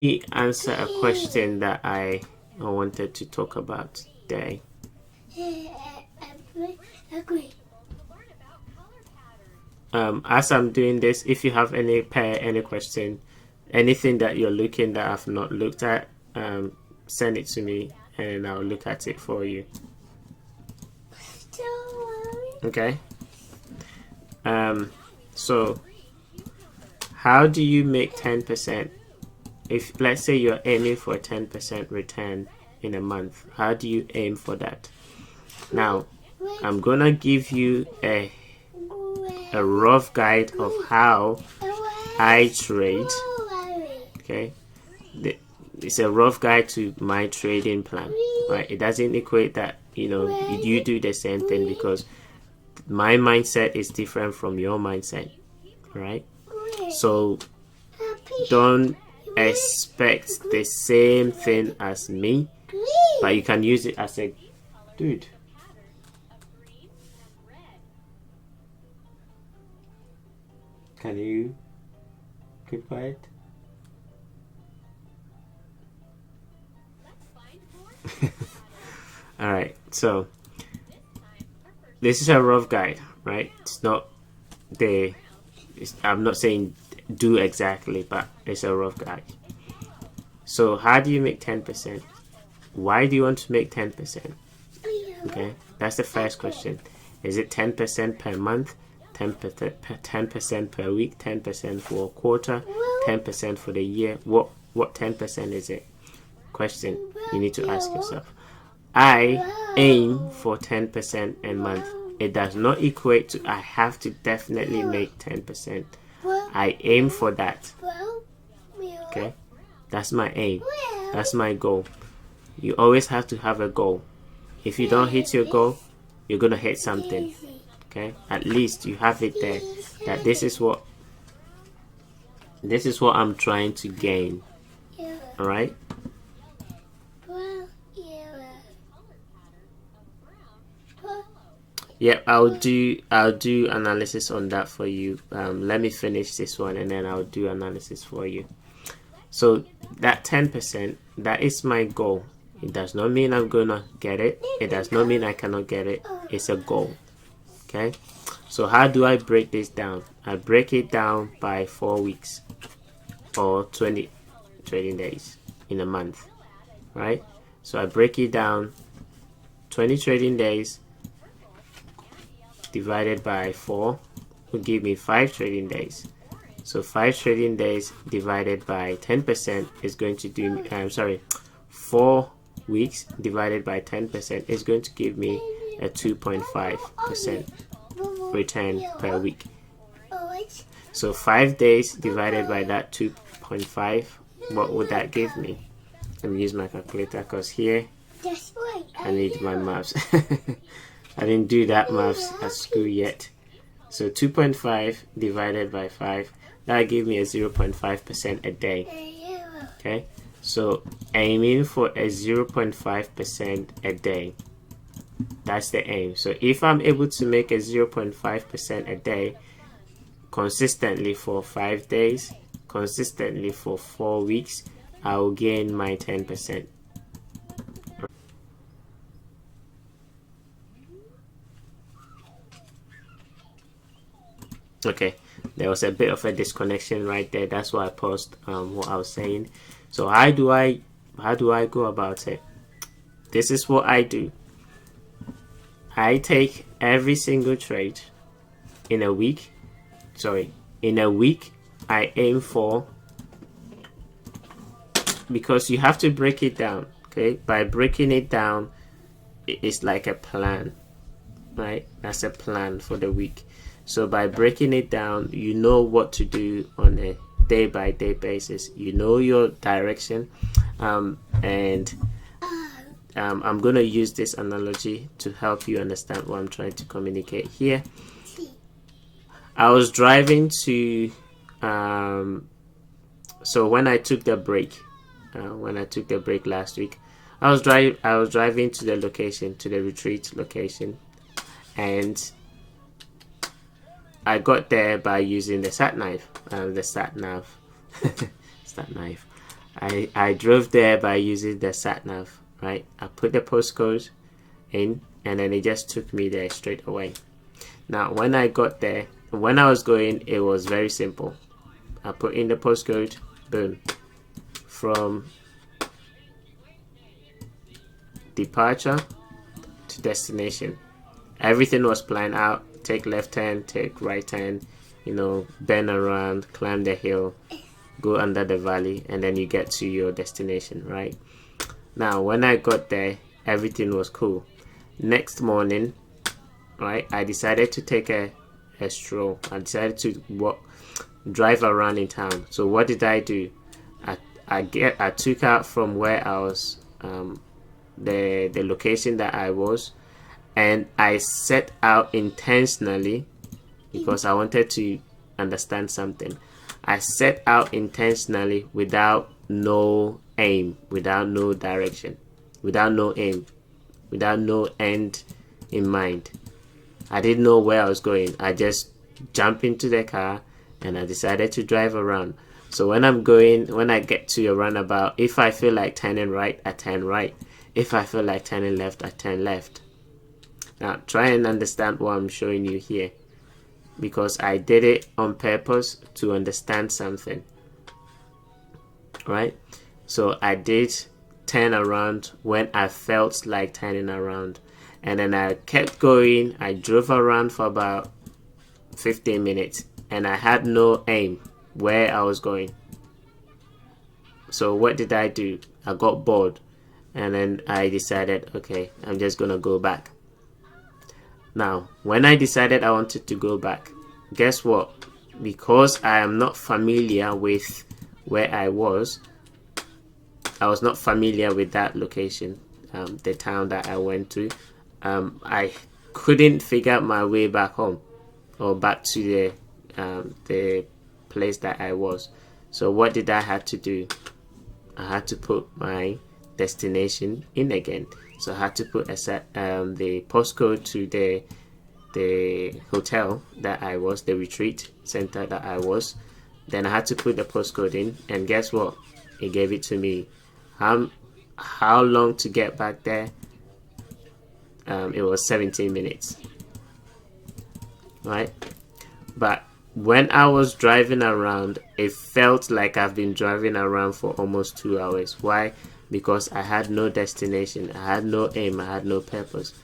He answer a question that I wanted to talk about today. As I'm doing this, if you have any question, anything that you're looking that I've not looked at, send it to me and I'll look at it for you. Okay. So how do you make 10%? If let's say you're aiming for a 10% return in a month, how do you aim for that? Now, I'm gonna give you a rough guide of how I trade. Okay, it's a rough guide to my trading plan, right? It doesn't equate that you do the same thing, because my mindset is different from your mindset, right? So don't expect the same thing as me, but you can use it as a dude. Can you keep quiet? All right, so this is a rough guide, right? It's not I'm not saying do exactly, but it's a rough guide. So how do you make 10%? Why do you want to make 10%? Okay, that's the first question. Is it 10% per month, 10% per week, 10% for a quarter, 10% for the year? What 10% is it? Question you need to ask yourself. I aim for 10% a month. It does not equate to I have to definitely make 10%. I aim for that. Okay, that's my aim. That's my goal. You always have to have a goal. If you don't hit your goal, you're gonna hit something. Okay, at least you have it there, that this is what I'm trying to gain. All right. Yeah, I'll do analysis on that for you. Let me finish this one and then I'll do analysis for you. So that 10%, that is my goal. It does not mean I'm gonna get it. It does not mean I cannot get it. It's a goal. Okay. So how do I break this down? I break it down by 4 weeks or 20 trading days in a month, right? So I break it down 20 trading days divided by 4 will give me 5 trading days. So 5 trading days divided by 10% is going to do me, 4 weeks divided by 10% is going to give me a 2.5% return per week. So 5 days divided by that 2.5, what would that give me? Let me use my calculator, because here I need my maths. I didn't do that maths at school yet. So 2.5 divided by 5, that gave me a 0.5% a day. Okay, so aiming for a 0.5% a day. That's the aim. So if I'm able to make a 0.5% a day consistently for 5 days, consistently for 4 weeks, I will gain my 10%. Okay, there was a bit of a disconnection right there. That's why I paused what I was saying. So how do I go about it? This is what I do. I take every single trade in a week. In a week, I aim for, because you have to break it down. Okay, by breaking it down, it's like a plan, right? That's a plan for the week. So by breaking it down, you know what to do on a day-by-day basis. You know your direction, and I'm going to use this analogy to help you understand what I'm trying to communicate here. I was driving to, so when I took the break last week, I was driving to the location, to the retreat location, and I got there by using the sat nav. I drove there by using the sat nav, right? I put the postcode in, and then it just took me there straight away. Now when I got there, when I was going, it was very simple. I put in the postcode, boom, from departure to destination. Everything was planned out. Take left turn, take right turn, you know, bend around, climb the hill, go under the valley, and then you get to your destination, right? Now when I got there, everything was cool. Next morning, right, I decided to take a stroll. I decided to drive around in town. So what did I do? I took out from where I was, the location that I was, and I set out intentionally because I wanted to understand something. I set out intentionally without no aim, without no direction, without no aim, without no end in mind. I didn't know where I was going. I just jumped into the car and I decided to drive around. So when I get to a roundabout, if I feel like turning right, I turn right. If I feel like turning left, I turn left. Now try and understand what I'm showing you here, because I did it on purpose to understand something, right? So I did turn around when I felt like turning around, and then I kept going. I drove around for about 15 minutes and I had no aim where I was going. So what did I do? I got bored, and then I decided, okay, I'm just gonna go back. Now when I decided I wanted to go back, guess what? Because I am not familiar with where I was not familiar with that location, the town that I went to. I couldn't figure out my way back home or back to the place that I was. So what did I have to do? I had to put my destination in again. So I had to put the postcode to the hotel that I was, the retreat center that I was. Then I had to put the postcode in, and guess what? It gave it to me. How long to get back there? It was 17 minutes, right? But when I was driving around, it felt like I've been driving around for almost 2 hours. Why? Because I had no destination, I had no aim, I had no purpose.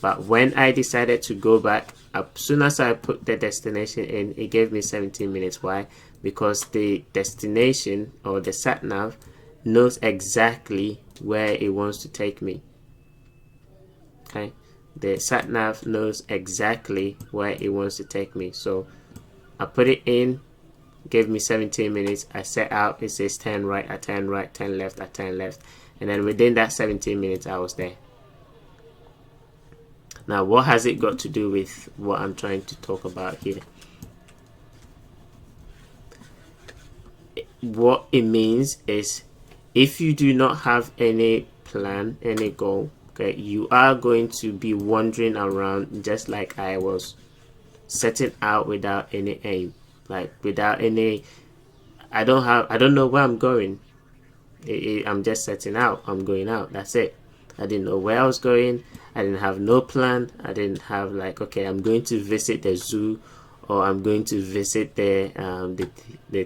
But when I decided to go back, as soon as I put the destination in, it gave me 17 minutes. Why? Because the destination, or the sat nav, knows exactly where it wants to take me. Okay, the sat nav knows exactly where it wants to take me. So I put it in, gave me 17 minutes. I set out, it says turn right, I turn right, turn left, I turn left, and then within that 17 minutes I was there. Now what has it got to do with what I'm trying to talk about here? What it means is, if you do not have any plan, any goal, okay, you are going to be wandering around just like I was, setting out without any aim, like without any, I don't know where I'm going. I'm just setting out, I'm going out, that's it. I didn't know where I was going. I didn't have no plan. I didn't have like, okay, I'm going to visit the zoo, or I'm going to visit the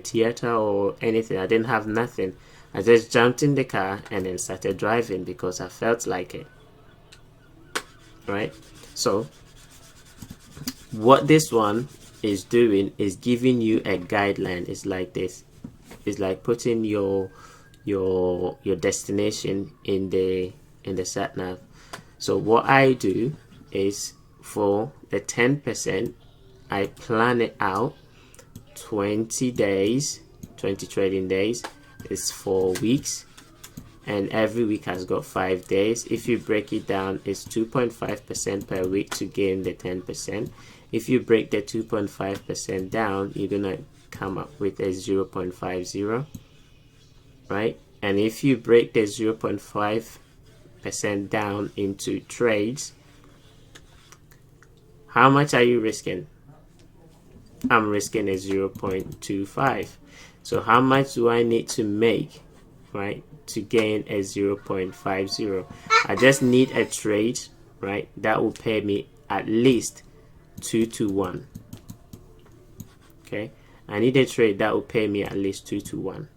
theater or anything. I didn't have nothing. I just jumped in the car and then started driving because I felt like it, right? So what this one is doing is giving you a guideline. It's like this. It's like putting your destination in the sat nav. So what I do is, for the 10%, I plan it out 20 days, 20 trading days is 4 weeks, and every week has got 5 days. If you break it down, it's 2.5% per week to gain the 10%. If you break the 2.5% down, you're gonna come up with a 0.50, right? And if you break the 0.5% down into trades, how much are you risking? I'm risking a 0.25. So how much do I need to make right, to gain a 0.50. I just need a trade, right, that will pay me at least 2 to 1. Okay, I need a trade that will pay me at least 2 to 1.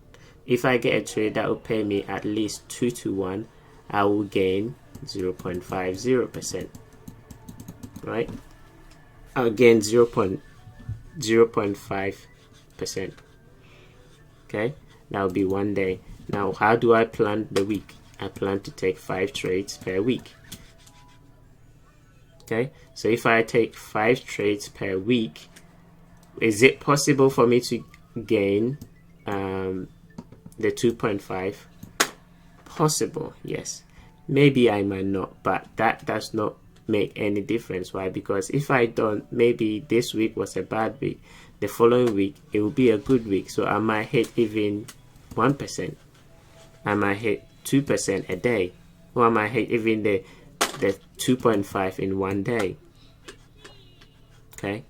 If I get a trade that will pay me at least 2 to 1, I will gain 0.50%, right? I'll gain 0.5%. Okay, that will be 1 day. Now, how do I plan the week? I plan to take 5 trades per week. Okay, so if I take 5 trades per week, is it possible for me to gain the 2.5? Possible, yes. Maybe I might not, but that does not make any difference. Why? Because if I don't, maybe this week was a bad week, the following week it will be a good week, so I might hit even 1%. I might hit 2% a day, or I might hit even the 2.5 in 1 day. Okay,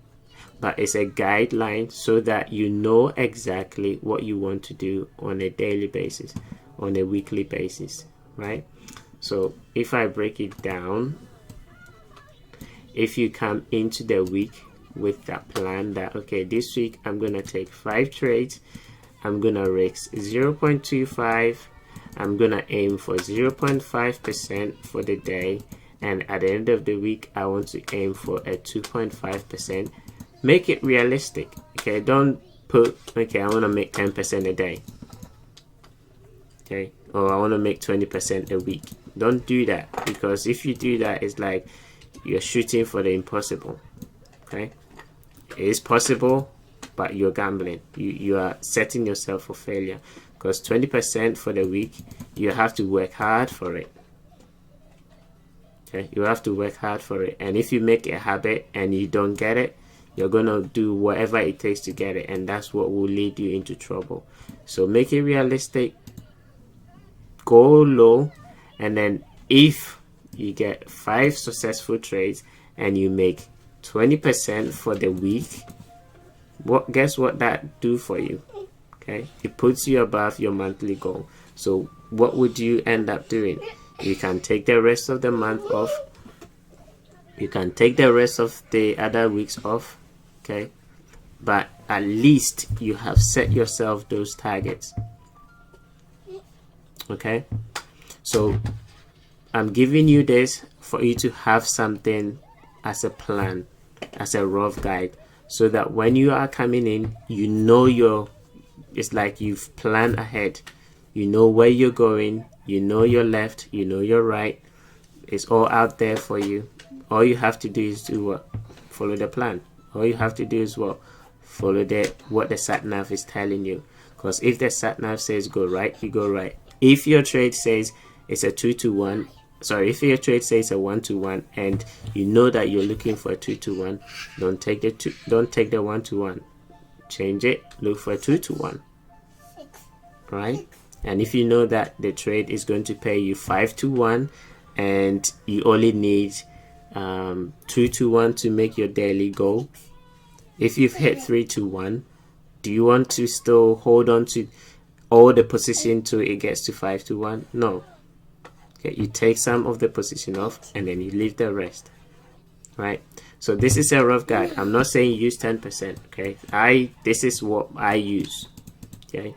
but it's a guideline so that you know exactly what you want to do on a daily basis, on a weekly basis, right? So if I break it down, if you come into the week with that plan that, okay, this week I'm gonna take 5 trades, I'm gonna risk 0.25, I'm gonna aim for 0.5% for the day, and at the end of the week I want to aim for a 2.5%. Make it realistic. Okay, don't put, okay, I want to make 10% a day, okay, or I want to make 20% a week. Don't do that, because if you do that, it's like you're shooting for the impossible. Okay, it is possible, but you're gambling. You are setting yourself for failure, because 20% for the week, you have to work hard for it. Okay, you have to work hard for it, and if you make a habit and you don't get it, you're gonna do whatever it takes to get it, and that's what will lead you into trouble. So make it realistic, go low, and then if you get 5 successful trades and you make 20% for the week, guess what that do for you? Okay, it puts you above your monthly goal. So what would you end up doing? You can take the rest of the month off, you can take the rest of the other weeks off, okay, but at least you have set yourself those targets. Okay, so I'm giving you this for you to have something as a plan, as a rough guide, so that when you are coming in, you know it's like you've planned ahead. You know where you're going, you know your left, you know your right. It's all out there for you. All you have to do is do what? Follow the plan. All you have to do is what? Follow what the sat nav is telling you. Because if the sat nav says go right, you go right. If your trade says it's a 2 to 1, sorry, if your trade says a 1 to 1, and you know that you're looking for a 2 to 1, don't take the 1 to 1. Change it. Look for a 2 to 1. Right? And if you know that the trade is going to pay you 5 to 1, and you only need 2 to 1 to make your daily goal, if you've hit 3 to 1, do you want to still hold on to all the position till it gets to 5 to 1? No. Okay, you take some of the position off and then you leave the rest. Right? So this is a rough guide. I'm not saying use 10%. Okay, this is what I use. Okay,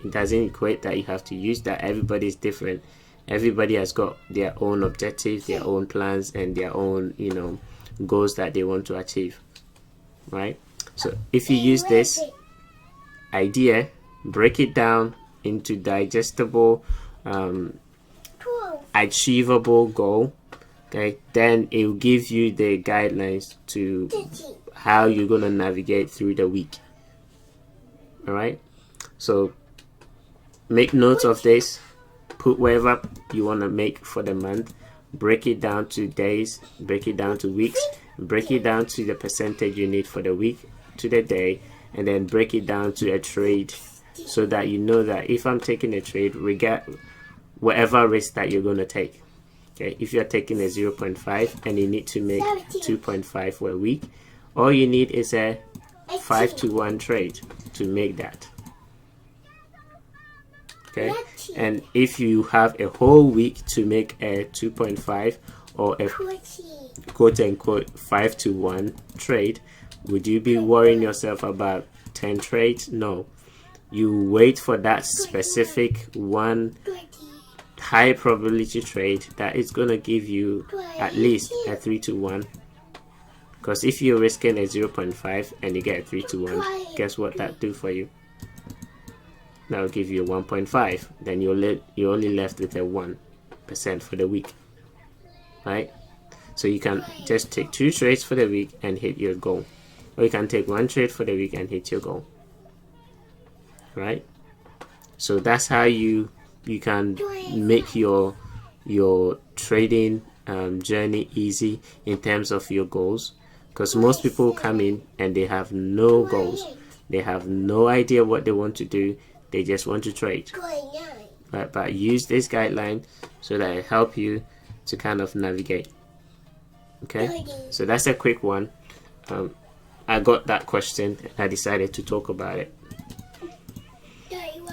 it doesn't equate that you have to use that. Everybody is different. Everybody has got their own objectives, their own plans, and their own, goals that they want to achieve. Right? So if you use this idea, break it down into digestible, achievable goal, okay, then it will give you the guidelines to how you're going to navigate through the week. All right, so make notes of this, put whatever you want to make for the month, break it down to days, break it down to weeks, break it down to the percentage you need for the week, to the day, and then break it down to a trade, so that you know that if I'm taking a trade, whatever risk that you're going to take. Okay, if you're taking a 0.5 and you need to make 2.5 for a week, all you need is a 5 to 1 trade to make that. Okay, and if you have a whole week to make a 2.5 or a quote-unquote 5-to-1 trade, would you be worrying yourself about 10 trades? No, you wait for that specific one high probability trade that is going to give you at least a 3-to-1. Because if you're risking a 0.5 and you get a 3-to-1, guess what that do for you? That will give you a 1.5. Then you're only left with a 1% for the week, right? So you can just take 2 trades for the week and hit your goal, or you can take 1 trade for the week and hit your goal, right? So that's how you can make your trading journey easy in terms of your goals. Because most people come in and they have no goals, they have no idea what they want to do, they just want to trade. But use this guideline so that it help you to kind of navigate. Okay, so that's a quick one. I got that question and I decided to talk about it.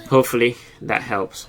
Hopefully that helps.